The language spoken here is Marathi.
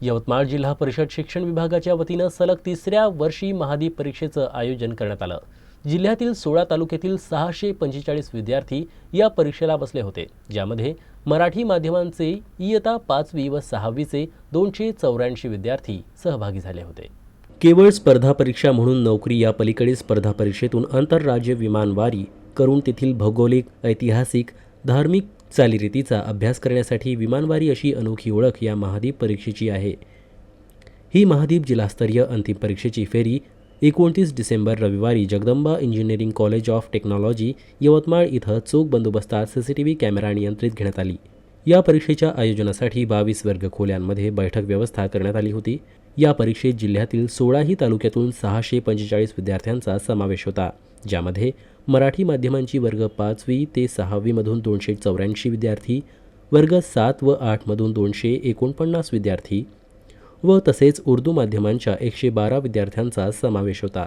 यवतमाळ जिल्हा परिषद शिक्षण विभागाच्या वतीनं सलग तिसऱ्या वर्षी महादीप परीक्षेचं आयोजन करण्यात आलं। जिल्ह्यातील 16 तालुक्यातील 645 विद्यार्थी या परीक्षेला बसले होते, ज्यामध्ये मराठी माध्यमांचे इयत्ता 5वी व 6वीचे 284 विद्यार्थी सहभागी झाले होते। केवळ स्पर्धा परीक्षा म्हणून नोकरी या पलीकडे स्पर्धा परीक्षेतून आंतरराज्य विमानवारी करून तेथील भौगोलिक, ऐतिहासिक, धार्मिक चालीरीतीचा अभ्यास करण्यासाठी विमानवारी अशी अनोखी ओळख या महादीप परीक्षेची आहे। ही महादीप जिल्हास्तरीय अंतिम परीक्षेची फेरी 29 डिसेंबर रविवारी Jagdamba engineering college of technology Yavatmal इथं चोख बंदोबस्तात सीसीटीव्ही कॅमेरा नियंत्रित घेण्यात आली। या परीक्षेच्या आयोजनासाठी 22 वर्ग खोल्यांमध्ये बैठक व्यवस्था करण्यात आली होती। या परीक्षेत जिल्ह्यातील 16ही तालुक्यातून 645 विद्यार्थ्यांचा समावेश होता, ज्यामध्ये मराठी माध्यमांची वर्ग 5वी ते 6वी मधून 284 विद्यार्थी, वर्ग 7 व 8 मधून 249 विद्यार्थी व तसेच उर्दू माध्यमांच्या 112 विद्यार्थ्यांचा समावेश होता।